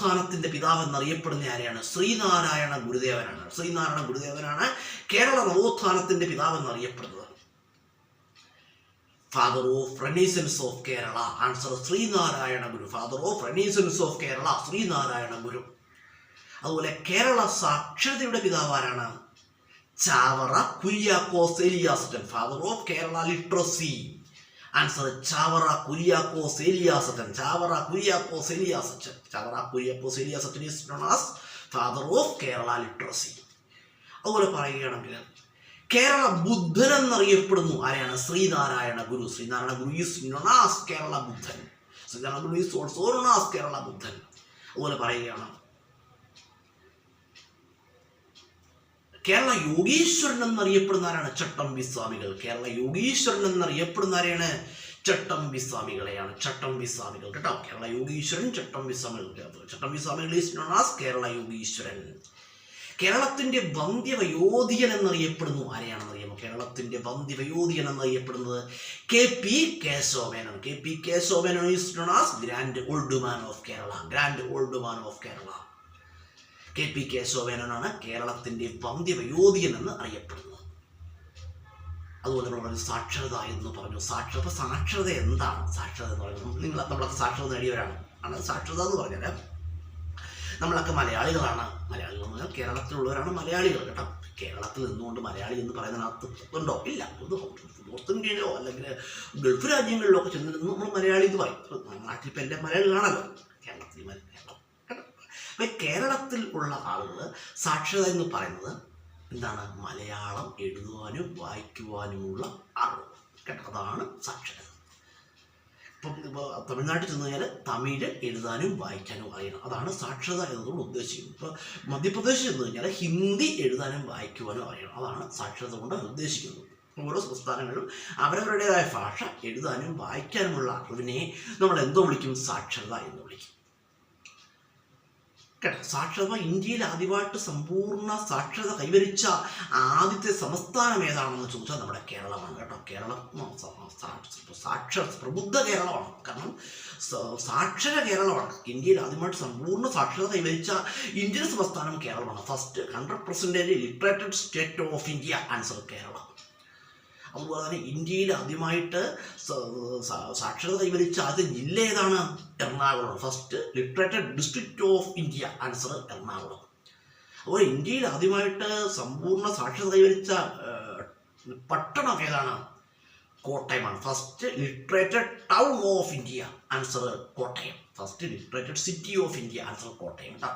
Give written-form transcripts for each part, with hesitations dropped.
നവോത്ഥാനത്തിൻ്റെ പിതാവ് എന്നറിയപ്പെടുന്ന ആരെയാണ്? ശ്രീനാരായണ ഗുരുദേവനാണ്. ശ്രീനാരായണ ഗുരുദേവനാണ് കേരള നവോത്ഥാനത്തിൻ്റെ പിതാവ് എന്നറിയപ്പെടുന്നത്. Father of renaissance of Kerala. Answer Sree Narayana Guru. Father of renaissance of Kerala Sree Narayana Guru. അതുപോലെ കേരള സാക്ഷരതയുടെ പിതാവ് ആരാണ്? ചാവറ കുര്യാക്കോസ് എലിയാസച്ചൻ. Father of Kerala literacy. Answer Chavara Kuriakose എലിയാസച്ചൻ. ചാവറ കുര്യാക്കോസ് എലിയാസച്ചൻ. ചാവറ കുര്യാക്കോസ് എലിയാസച്ചൻ is known as father of Kerala literacy. അതുപോലെ പറയുകയാണെങ്കിൽ കേരള ബുദ്ധൻ എന്നറിയപ്പെടുന്നു ആരെയാണ്? Sree Narayana Guru. Sree Narayana Guru is known as Kerala ബുദ്ധൻ. Sree Narayana Guru is also known as Kerala ബുദ്ധൻ. അതുപോലെ പറയുകയാണ് കേരള യോഗീശ്വരൻ എന്നറിയപ്പെടുന്ന ആരാണ്? ചട്ടമ്പി സ്വാമികൾ. കേരള യോഗീശ്വരൻ എന്നറിയപ്പെടുന്ന ആരെയാണ്? ചട്ടമ്പി സ്വാമികളെയാണ്. ചട്ടമ്പി സ്വാമികൾ കേട്ടോ. കേരള യോഗീശ്വരൻ ചട്ടമ്പി Swamikal. Chattampi Swamikal is known as Kerala Yogeeswaran. കേരളത്തിന്റെ വന്ധ്യവയോധികൻ എന്നറിയപ്പെടുന്നു ആരെയാണെന്നറിയാമോ? കേരളത്തിന്റെ വന്ധ്യവയോധികൻ എന്നറിയപ്പെടുന്നത് K P Kesava Menon. K P Kesava Menon is known as grand old man of Kerala. Grand old man of Kerala. K P കേശവമേനോനാണ് കേരളത്തിന്റെ വന്ധ്യവയോധികൻ എന്ന് അറിയപ്പെടുന്നത്. അതുപോലെ നമ്മൾ പറഞ്ഞു സാക്ഷരത എന്ന് പറഞ്ഞു. സാക്ഷരത എന്താണ്? സാക്ഷരത എന്ന് പറയുന്നത് നമ്മളൊക്കെ സാക്ഷരത നേടിയവരാണ്. സാക്ഷരത എന്ന് പറഞ്ഞാൽ നമ്മളൊക്കെ മലയാളികളാണ്. മലയാളികൾ എന്ന് പറഞ്ഞാൽ കേരളത്തിലുള്ളവരാണ് മലയാളികൾ കേട്ടോ. കേരളത്തിൽ നിന്നുകൊണ്ട് മലയാളി എന്ന് പറയുന്നതിനകത്ത് ഉണ്ടോ? ഇല്ല. നോർത്ത് ഇന്ത്യയിലോ അല്ലെങ്കിൽ ഗൾഫ് രാജ്യങ്ങളിലോ ഒക്കെ ചെന്ന് നമ്മൾ മലയാളി എന്ന് പറയും. നാട്ടിൽ ഇപ്പം എൻ്റെ മലയാളികളാണല്ലോ. കേരളത്തിൽ അപ്പം കേരളത്തിൽ ഉള്ള ആളുകൾ സാക്ഷരത എന്ന് പറയുന്നത് എന്താണ്? മലയാളം എഴുതുവാനും വായിക്കുവാനുമുള്ള അറിവ് കേട്ടോ. അതാണ് സാക്ഷരത. ഇപ്പോൾ തമിഴ്നാട്ടിൽ ചെന്ന് കഴിഞ്ഞാൽ തമിഴ് എഴുതാനും വായിക്കാനും അറിയണം. അതാണ് സാക്ഷരത എന്നതുകൊണ്ട് ഉദ്ദേശിക്കുന്നത്. ഇപ്പോൾ മധ്യപ്രദേശിൽ ചെന്ന് കഴിഞ്ഞാൽ ഹിന്ദി എഴുതാനും വായിക്കുവാനും അറിയണം. അതാണ് സാക്ഷരത കൊണ്ട് ഉദ്ദേശിക്കുന്നത്. ഓരോ സംസ്ഥാനങ്ങളിലും അവരവരുടേതായ ഭാഷ എഴുതാനും വായിക്കാനുമുള്ള അറിവിനെ നമ്മൾ എന്തോ വിളിക്കും? സാക്ഷരത എന്ന് വിളിക്കും കേട്ടോ. സാക്ഷരത ഇന്ത്യയിൽ ആദ്യമായിട്ട് സമ്പൂർണ്ണ സാക്ഷരത കൈവരിച്ച ആദ്യത്തെ സംസ്ഥാനം ഏതാണെന്ന് ചോദിച്ചാൽ നമ്മുടെ കേരളമാണ് കേട്ടോ. കേരളം പ്രബുദ്ധ കേരളമാണ്. കാരണം സാക്ഷര കേരളമാണ്. ഇന്ത്യയിൽ ആദ്യമായിട്ട് സമ്പൂർണ്ണ സാക്ഷരത കൈവരിച്ച ഇന്ത്യൻ സംസ്ഥാനം കേരളമാണ്. First 100% literated state of India. Answer Keralam. അതുപോലെ തന്നെ ഇന്ത്യയിൽ ആദ്യമായിട്ട് സാക്ഷരത കൈവരിച്ച ആദ്യ ജില്ല ഏതാണ്? Ernakulam. First literated district of India. Answer Ernakulam. അതുപോലെ ഇന്ത്യയിൽ ആദ്യമായിട്ട് സമ്പൂർണ്ണ സാക്ഷരത കൈവരിച്ച പട്ടണം ഏതാണ്? കോട്ടയമാണ്. First literated town of India. Answer Kottayam. First literated city of India. Answer Kottayam കേട്ടോ.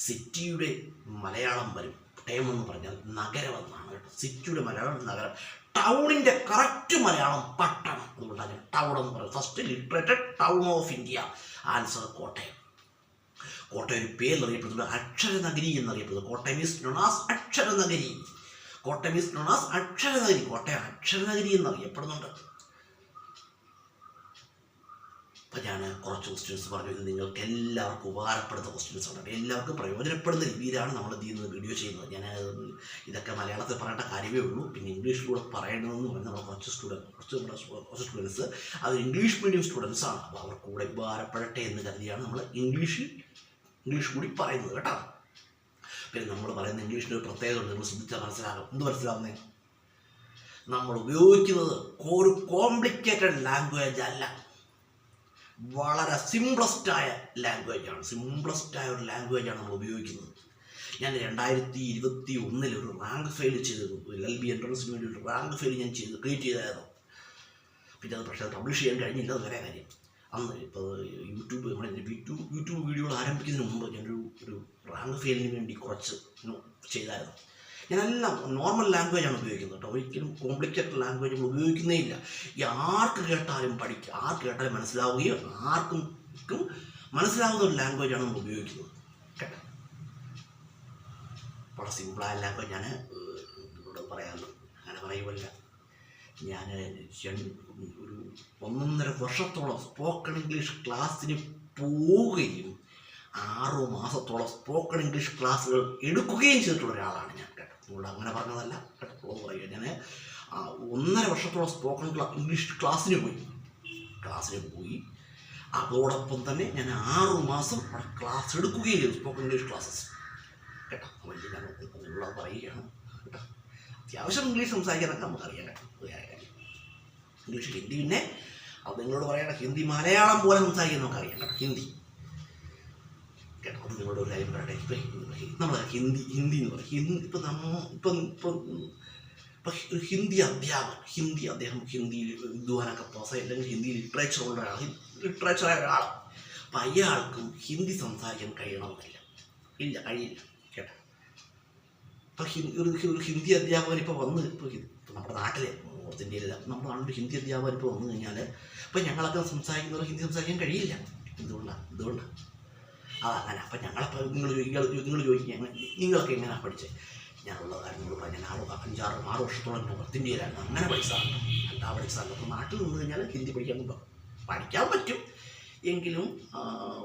സിറ്റിയുടെ മലയാളം വരും. കോട്ടയം എന്ന് പറഞ്ഞാൽ നഗരം എന്നാണ് കേട്ടോ. സിറ്റിയുടെ മലയാളം നഗരം. ടൗണിൻ്റെ കറക്റ്റ് മലയാളം പട്ടണം. അതുകൊണ്ടാണ് ടൗൺ എന്ന് പറയുന്നത്. First literated town of India. Answer Kottayam. Kottayam ഒരു പേരിലറിയപ്പെടുന്നത് അക്ഷരനഗരി എന്നറിയപ്പെടുന്നത്. കോട്ടയം ഈസ് നോൺ ആസ് അക്ഷരനഗരി. കോട്ടയം ഈസ് നോൺ ആസ് അക്ഷരനഗരി. കോട്ടയം അക്ഷരനഗരി എന്നറിയപ്പെടുന്നുണ്ട്. അപ്പം ഞാൻ കുറച്ച് ക്വസ്റ്റ്യൻസ് പറഞ്ഞു. ഇത് നിങ്ങൾക്ക് എല്ലാവർക്കും ഉപകാരപ്പെടുന്ന ക്വസ്റ്റ്യൻസ് ആണ്. എല്ലാവർക്കും പ്രയോജനപ്പെടുന്ന രീതിയിലാണ് നമ്മൾ ഇത് ചെയ്യുന്നത്, വീഡിയോ ചെയ്യുന്നത്. ഞാൻ ഇതൊക്കെ മലയാളത്തിൽ പറയേണ്ട കാര്യമേ ഉള്ളൂ. പിന്നെ ഇംഗ്ലീഷിലൂടെ പറയണമെന്ന് പറഞ്ഞാൽ നമ്മൾ കുറച്ച് സ്റ്റുഡൻസ് അത് ഇംഗ്ലീഷ് മീഡിയം സ്റ്റുഡൻസ് ആണ്. അപ്പോൾ അവർക്ക് കൂടെ ഉപകാരപ്പെടട്ടെ എന്ന് കരുതിയാണ് നമ്മൾ ഇംഗ്ലീഷ് കൂടി പറയുന്നത് കേട്ടോ. പിന്നെ നമ്മൾ പറയുന്ന ഇംഗ്ലീഷിൻ്റെ ഒരു പ്രത്യേകത ഉണ്ട്. നിങ്ങൾ ശ്രദ്ധിച്ചാൽ മനസ്സിലാകും. എന്ത് മനസ്സിലാവുന്നേ? നമ്മൾ ഉപയോഗിക്കുന്നത് ഒരു കോംപ്ലിക്കേറ്റഡ് ലാംഗ്വേജ് അല്ല. വളരെ സിംപ്ലസ്റ്റായ ലാംഗ്വേജാണ്. സിംപ്ലസ്റ്റായ ഒരു ലാംഗ്വേജാണ് നമ്മൾ ഉപയോഗിക്കുന്നത്. ഞാൻ 2021 ഒരു റാങ്ക് ഫെയിൽ ചെയ്തിരുന്നു. LLB എൻട്രൻസിന് വേണ്ടി ഒരു റാങ്ക് ഫെയിൽ ഞാൻ ക്രിയേറ്റ് ചെയ്തായിരുന്നു. പിന്നെ അത് പക്ഷേ പബ്ലിഷ് ചെയ്യാൻ കഴിഞ്ഞില്ല. അത് വേറെ കാര്യം. അന്ന് ഇപ്പോൾ യൂട്യൂബ് വീഡിയോകൾ ആരംഭിക്കുന്നതിന് മുമ്പ് ഞാനൊരു റാങ്ക് ഫെയിലിന് വേണ്ടി കുറച്ച് ചെയ്തായിരുന്നു. ഞാനെല്ലാം നോർമൽ ലാംഗ്വേജാണ് ഉപയോഗിക്കുന്നത് കേട്ടോ. ഒരിക്കലും കോംപ്ലിക്കേറ്റഡ് ലാംഗ്വേജ് നമ്മൾ ഉപയോഗിക്കുന്നേ ഇല്ല. ആർക്ക് കേട്ടാലും പഠിക്കുക, ആർക്ക് കേട്ടാലും മനസ്സിലാവുകയും ആർക്കും മനസ്സിലാവുന്ന ഒരു ലാംഗ്വേജാണ് നമ്മൾ ഉപയോഗിക്കുന്നത് കേട്ടോ. വളരെ സിമ്പിളായ ലാംഗ്വേജ് ഞാൻ ഇവിടെ പറയാമല്ലോ. അങ്ങനെ പറയുമല്ല. ഞാൻ ഒരു 1.5 വർഷത്തോളം സ്പോക്കൺ ഇംഗ്ലീഷ് ക്ലാസ്സിന് പോവുകയും 6 മാസത്തോളം സ്പോക്കൺ ഇംഗ്ലീഷ് ക്ലാസ്സുകൾ എടുക്കുകയും ചെയ്തിട്ടുള്ള ഒരാളാണ് ഞാൻ കേട്ടോ. അതുകൊണ്ട് അങ്ങനെ പറഞ്ഞതല്ല കേട്ടോ പറയുക. ഞാൻ 1.5 വർഷത്തോളം സ്പോക്കൺ ഇംഗ്ലീഷ് ക്ലാസ്സിന് പോയി. അതോടൊപ്പം തന്നെ ഞാൻ 6 മാസം അവിടെ ക്ലാസ് എടുക്കുകയും ചെയ്തു, സ്പോക്കൺ ഇംഗ്ലീഷ് ക്ലാസ്സസ്. കേട്ടോ, വലിയ ഞാൻ ഉള്ളത് പറയുകയാണ് കേട്ടോ. അത്യാവശ്യം ഇംഗ്ലീഷ് സംസാരിക്കാനൊക്കെ നമുക്കറിയാം കേട്ടോ, വേറെ കാര്യം. ഇംഗ്ലീഷ്, ഹിന്ദി പിന്നെ അത് നിങ്ങളോട് പറയണം, ഹിന്ദി മലയാളം പോലെ സംസാരിക്കാൻ നമുക്കറിയാം കേട്ടോ, ഹിന്ദി കേട്ടോ. അത് നിങ്ങളോട് ഒരു കാര്യം പറയട്ടെ. നമ്മൾ ഹിന്ദി എന്ന് പറയും. ഇപ്പം ഒരു ഹിന്ദി അദ്ദേഹം ഹിന്ദിയിൽ വിദ്വാനൊക്കെ പാസ്സായി, അല്ലെങ്കിൽ ഹിന്ദി ലിറ്ററേച്ചറായ ഒരാൾ. അപ്പം അയാൾക്കും ഹിന്ദി സംസാരിക്കാൻ കഴിയണമെന്നില്ല, കഴിയില്ല കേട്ടോ. ഇപ്പം ഒരു ഹിന്ദി അധ്യാപകൻ ഇപ്പോൾ വന്ന്, ഇപ്പോൾ നമ്മുടെ നാട്ടിലെ നോർത്ത് ഇന്ത്യയിലെല്ലാം നമ്മുടെ നാട്ടിൽ ഹിന്ദി അധ്യാപകൻ ഇപ്പോൾ വന്നു കഴിഞ്ഞാൽ ഇപ്പം ഞങ്ങളൊക്കെ സംസാരിക്കുന്നവർ ഹിന്ദി സംസാരിക്കാൻ കഴിയില്ല. എന്തുകൊണ്ടാണ് അതങ്ങനെ. അപ്പം ഞങ്ങളപ്പോൾ നിങ്ങൾ ചോദിക്കുക, നിങ്ങളൊക്കെ എങ്ങനെയാണ് പഠിച്ചത്? ഞാനുള്ള കാര്യങ്ങൾ പറയാം. ഞാൻ 5-6 വർഷത്തോളം നോർത്ത് ഇന്ത്യയിലാണ് അങ്ങനെ പഠിച്ചതാണ്, അല്ലാതെ പഠിച്ചതല്ല. അപ്പോൾ നാട്ടിൽ നിന്ന് കഴിഞ്ഞാൽ ഹിന്ദി പഠിക്കാൻ പറ്റും, എങ്കിലും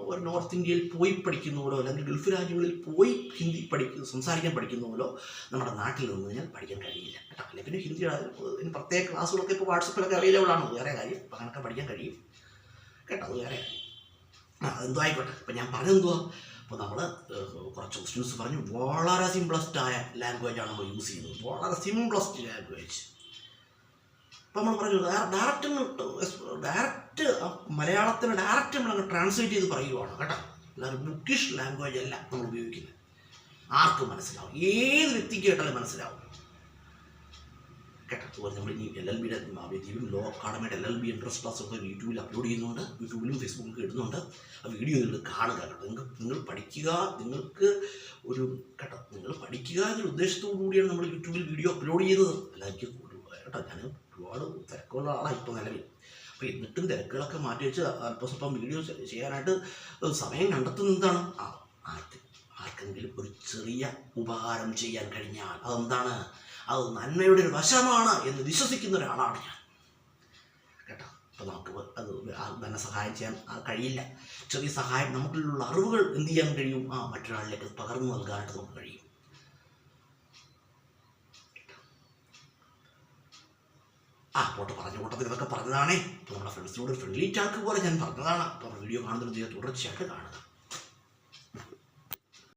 ഒരു നോർത്ത് ഇന്ത്യയിൽ പോയി പഠിക്കുന്ന പോലോ അല്ലെങ്കിൽ ഗൾഫ് രാജ്യങ്ങളിൽ പോയി ഹിന്ദി സംസാരിക്കാൻ പഠിക്കുന്ന പോലോ നമ്മുടെ നാട്ടിൽ നിന്ന് കഴിഞ്ഞാൽ പഠിക്കാൻ കഴിയില്ല കേട്ടോ. അല്ലെ പിന്നെ ഹിന്ദി പ്രത്യേക ക്ലാസ്സുകളൊക്കെ ഇപ്പോൾ വാട്സപ്പിലൊക്കെ അവൈലബിൾ ആണ്, വേറെ കാര്യം. അപ്പം അങ്ങനെയൊക്കെ പഠിക്കാൻ കഴിയും കേട്ടോ, അത് വേറെ കാര്യം. അതെന്തോ ആയിക്കോട്ടെ. അപ്പം ഞാൻ പറഞ്ഞെന്തുവാ, അപ്പോൾ നമ്മൾ കുറച്ച് ക്വസ്റ്റ്യൻസ് പറഞ്ഞു. വളരെ സിംപ്ലസ്റ്റായ ലാംഗ്വേജാണ് നമ്മൾ യൂസ് ചെയ്യുന്നത്, വളരെ സിംപ്ലസ്റ്റ് ലാംഗ്വേജ്. അപ്പോൾ നമ്മൾ പറഞ്ഞു ഡയറക്റ്റ് മലയാളത്തിന് ഡയറക്റ്റ് നമ്മളങ്ങ് ട്രാൻസ്ലേറ്റ് ചെയ്ത് പറയുവാണ് കേട്ടോ. അല്ലാതെ ബുക്കിഷ് ലാംഗ്വേജ് അല്ല നമ്മൾ ഉപയോഗിക്കുന്നത്. ആർക്കും മനസ്സിലാവും, ഏത് വ്യക്തിക്ക് കേട്ടാലും മനസ്സിലാവും കേട്ടോ. അതുപോലെ നമ്മൾ ഇനി LLBയുടെ ലോ അക്കാഡമിയുടെ LLB എൻട്രൻസ് ക്ലാസ്സൊക്കെ യൂട്യൂബിൽ അപ്ലോഡ് ചെയ്യുന്നുണ്ട്, യൂട്യൂബിലും ഫേസ്ബുക്കിലും ഇടുന്നുണ്ട്. ആ വീഡിയോ നിങ്ങൾ കാണുക കേട്ടോ. നിങ്ങൾ പഠിക്കുക, നിങ്ങൾക്ക് ഒരു കേട്ടോ, നിങ്ങൾ പഠിക്കുക എന്നൊരു ഉദ്ദേശത്തോടു കൂടിയാണ് നമ്മൾ യൂട്യൂബിൽ വീഡിയോ അപ്ലോഡ് ചെയ്തത്. അല്ലാതെ കേട്ടോ, ഞാൻ ഒരുപാട് തിരക്കുള്ള ആളാണ് ഇപ്പോൾ നിലവിൽ. അപ്പോൾ എന്നിട്ടും തിരക്കുകളൊക്കെ മാറ്റി വെച്ച് അല്പസ്വല്പം വീഡിയോ ചെയ്യാനായിട്ട് സമയം കണ്ടെത്തുന്നതാണ്. ആർക്കെങ്കിലും ഒരു ചെറിയ ഉപകാരം ചെയ്യാൻ കഴിഞ്ഞാൽ അതെന്താണ്, അത് നന്മയുടെ ഒരു വശമാണ് എന്ന് വിശ്വസിക്കുന്ന ഒരാളാണ് ഞാൻ കേട്ടോ. അപ്പോൾ നമുക്ക് അത് തന്നെ സഹായം ചെയ്യാൻ കഴിയില്ല. ചെറിയ സഹായം, നമുക്കുള്ള അറിവുകൾ എന്ത് ചെയ്യാൻ കഴിയും, മറ്റൊരാളിലേക്ക് പകർന്നു നൽകാനായിട്ട് നമുക്ക് കഴിയും. പറഞ്ഞ കൂട്ടത്തിൽ ഇതൊക്കെ പറഞ്ഞതാണേ. ഇപ്പോൾ നമ്മുടെ ഫ്രണ്ട്സിനോട് ഫ്രണ്ട്ലി ടാക്ക് പോലെ ഞാൻ പറഞ്ഞതാണ്. അപ്പോൾ വീഡിയോ കാണുന്നതിന് തുടർച്ചയായിട്ട് കാണുക.